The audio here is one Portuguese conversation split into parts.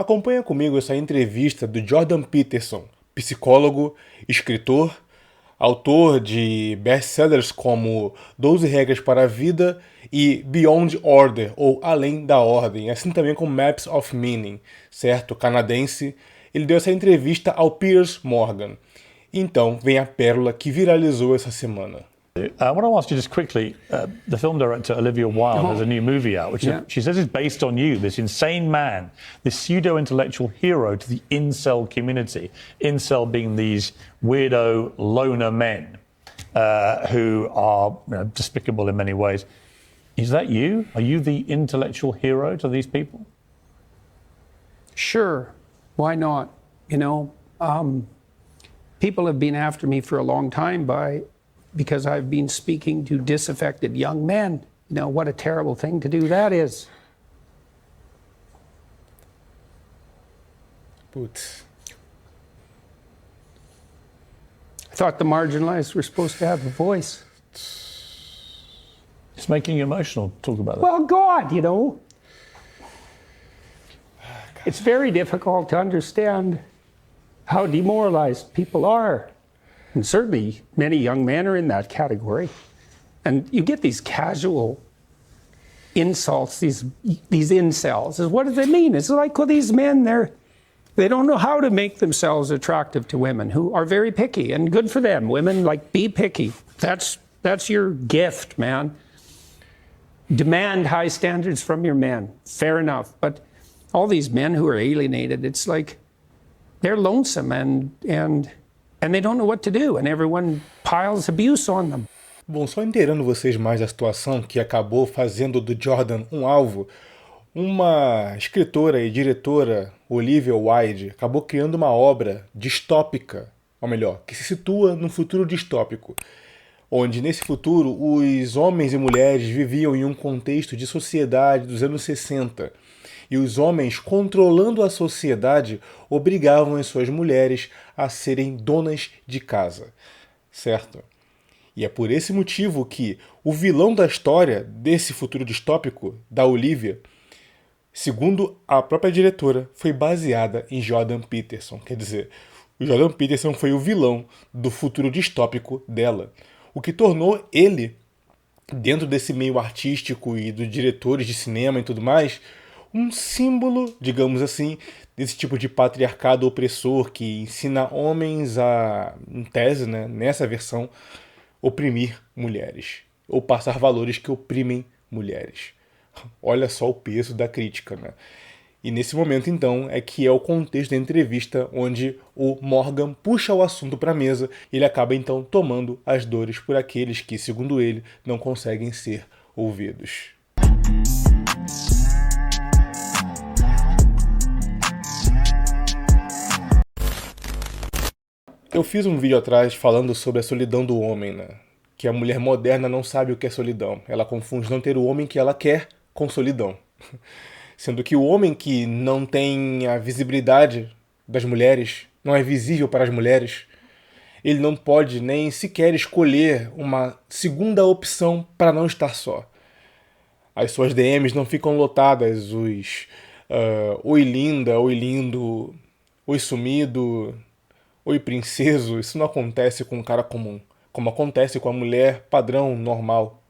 Acompanha comigo essa entrevista do Jordan Peterson, psicólogo, escritor, autor de best-sellers como 12 Regras para a Vida e Beyond Order, ou Além da Ordem, assim também como Maps of Meaning, certo? Canadense. Ele deu essa entrevista ao Piers Morgan. Então, vem a pérola que viralizou essa semana. I want to ask you just quickly, the film director Olivia Wilde has a new movie out, which she says is based on you, this insane man, this pseudo-intellectual hero to the incel community. Incel being these weirdo loner men who are despicable in many ways. Is that you? Are you the intellectual hero to these people? Sure. Why not? People have been after me for a long time because I've been speaking to disaffected young men. What a terrible thing to do that is. Putz. I thought the marginalized were supposed to have a voice. It's making you emotional. Talk about that. Well, God, It's very difficult to understand how demoralized people are. And certainly many young men are in that category. And you get these casual insults, these incels. What does it mean? It's like, well, these men, they don't know how to make themselves attractive to women who are very picky, and good for them. Women, be picky. That's your gift, man. Demand high standards from your men. Fair enough. But all these men who are alienated, it's like they're lonesome and they don't know what to do, and everyone piles abuse on them. Bom, só inteirando vocês mais da situação que acabou fazendo do Jordan um alvo, uma escritora e diretora, Olivia Wilde, acabou criando uma obra distópica, ou melhor, que se situa num futuro distópico, onde nesse futuro os homens e mulheres viviam em um contexto de sociedade dos anos 60, e os homens, controlando a sociedade, obrigavam as suas mulheres a serem donas de casa, certo? E é por esse motivo que o vilão da história desse futuro distópico, da Olivia, segundo a própria diretora, foi baseada em Jordan Peterson. Quer dizer, o Jordan Peterson foi o vilão do futuro distópico dela, o que tornou ele, dentro desse meio artístico e dos diretores de cinema e tudo mais, um símbolo, digamos assim, desse tipo de patriarcado opressor que ensina homens a, em tese, né, nessa versão, oprimir mulheres, ou passar valores que oprimem mulheres. Olha só o peso da crítica, né? E nesse momento, então, é que é o contexto da entrevista onde o Morgan puxa o assunto para a mesa e ele acaba, então, tomando as dores por aqueles que, segundo ele, não conseguem ser ouvidos. Eu fiz um vídeo atrás falando sobre a solidão do homem, né? Que a mulher moderna não sabe o que é solidão. Ela confunde não ter o homem que ela quer com solidão. Sendo que o homem que não tem a visibilidade das mulheres, não é visível para as mulheres, ele não pode nem sequer escolher uma segunda opção para não estar só. As suas DMs não ficam lotadas, os oi linda, oi lindo, oi sumido, oi princeso. Isso não acontece com um cara comum, como acontece com a mulher padrão, normal.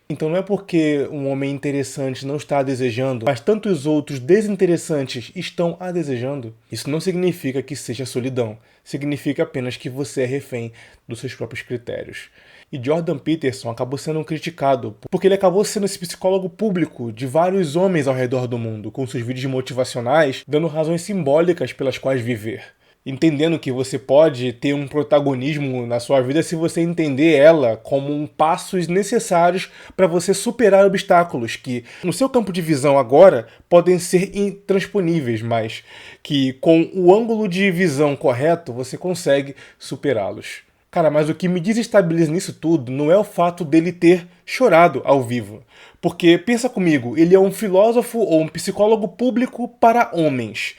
Então não é porque um homem interessante não está a desejando, mas tantos outros desinteressantes estão a desejando. Isso não significa que seja solidão. Significa apenas que você é refém dos seus próprios critérios. E Jordan Peterson acabou sendo criticado, porque ele acabou sendo esse psicólogo público de vários homens ao redor do mundo, com seus vídeos motivacionais, dando razões simbólicas pelas quais viver. Entendendo que você pode ter um protagonismo na sua vida se você entender ela como passos necessários para você superar obstáculos que, no seu campo de visão agora, podem ser intransponíveis, mas que com o ângulo de visão correto você consegue superá-los. Cara, mas o que me desestabiliza nisso tudo não é o fato dele ter chorado ao vivo. Porque, pensa comigo, ele é um filósofo ou um psicólogo público para homens.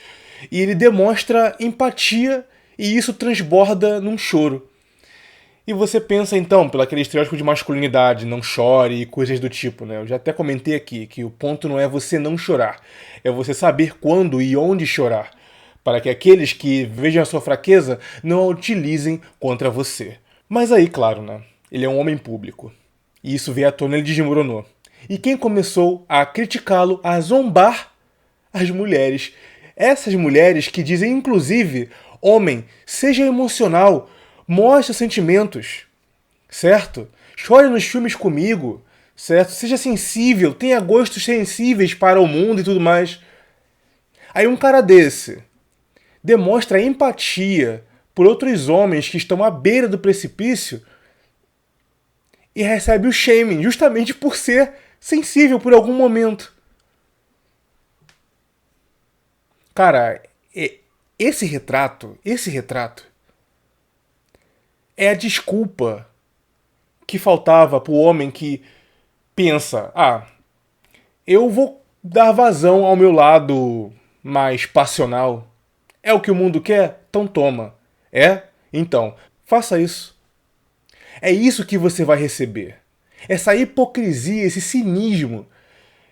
E ele demonstra empatia e isso transborda num choro. E você pensa então, pelo aquele estereótipo de masculinidade, não chore e coisas do tipo, né? Eu já até comentei aqui que o ponto não é você não chorar, é você saber quando e onde chorar, para que aqueles que vejam a sua fraqueza não a utilizem contra você. Mas aí, claro, né? Ele é um homem público. E isso veio à tona, ele desmoronou. E quem começou a criticá-lo, a zombar as mulheres? Essas mulheres que dizem, inclusive, homem, seja emocional, mostre sentimentos, certo? Chore nos filmes comigo, certo? Seja sensível, tenha gostos sensíveis para o mundo e tudo mais. Aí um cara desse demonstra empatia por outros homens que estão à beira do precipício e recebe o shaming justamente por ser sensível por algum momento. Cara, esse retrato é a desculpa que faltava pro homem que pensa, eu vou dar vazão ao meu lado mais passional. É o que o mundo quer? Então toma. É? Então, faça isso. É isso que você vai receber. Essa hipocrisia, esse cinismo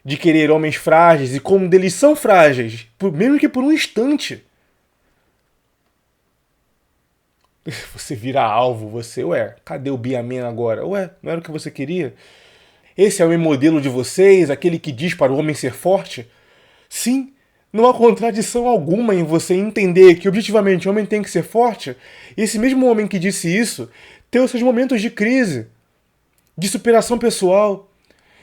de querer homens frágeis e como eles são frágeis, mesmo que por um instante. Você vira alvo, cadê o Biaman agora? Não era o que você queria? Esse é o modelo de vocês, aquele que diz para o homem ser forte? Sim, não há contradição alguma em você entender que objetivamente o homem tem que ser forte. E esse mesmo homem que disse isso tem os seus momentos de crise, de superação pessoal.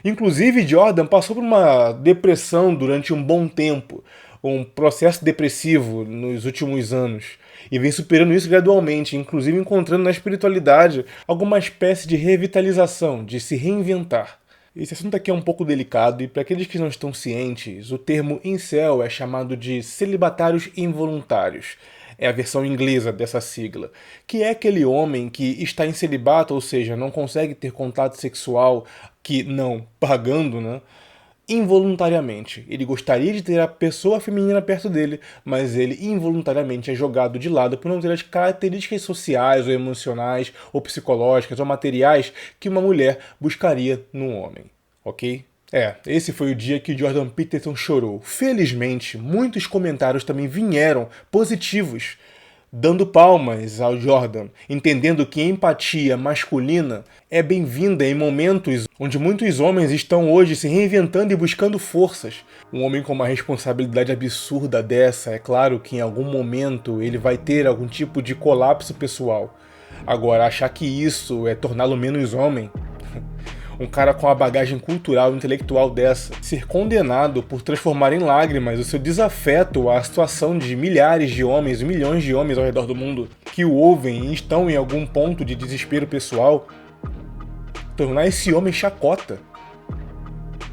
Inclusive, Jordan passou por uma depressão durante um bom tempo, um processo depressivo nos últimos anos, e vem superando isso gradualmente, inclusive encontrando na espiritualidade alguma espécie de revitalização, de se reinventar. Esse assunto aqui é um pouco delicado e para aqueles que não estão cientes, o termo incel é chamado de celibatários involuntários. É a versão inglesa dessa sigla, que é aquele homem que está em celibato, ou seja, não consegue ter contato sexual, que não pagando, né? Involuntariamente. Ele gostaria de ter a pessoa feminina perto dele, mas ele involuntariamente é jogado de lado por não ter as características sociais ou emocionais ou psicológicas ou materiais que uma mulher buscaria num homem, ok? Esse foi o dia que Jordan Peterson chorou. Felizmente, muitos comentários também vieram positivos, dando palmas ao Jordan, entendendo que a empatia masculina é bem-vinda em momentos onde muitos homens estão hoje se reinventando e buscando forças. Um homem com uma responsabilidade absurda dessa, é claro que em algum momento ele vai ter algum tipo de colapso pessoal. Agora, achar que isso é torná-lo menos homem... Um cara com a bagagem cultural e intelectual dessa, ser condenado por transformar em lágrimas o seu desafeto à situação de milhares de homens, milhões de homens ao redor do mundo, que o ouvem e estão em algum ponto de desespero pessoal, tornar esse homem chacota.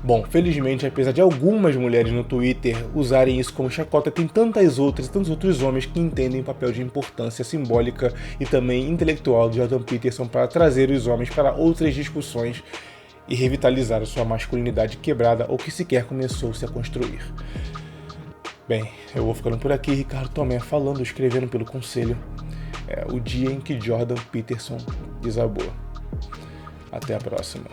Bom, felizmente, apesar de algumas mulheres no Twitter usarem isso como chacota, tem tantos outros homens que entendem o papel de importância simbólica e também intelectual de Jordan Peterson para trazer os homens para outras discussões e revitalizar a sua masculinidade quebrada ou que sequer começou-se a construir. Bem, eu vou ficando por aqui, Ricardo Tomé falando, escrevendo pelo Conselho. O dia em que Jordan Peterson desabou. Até a próxima.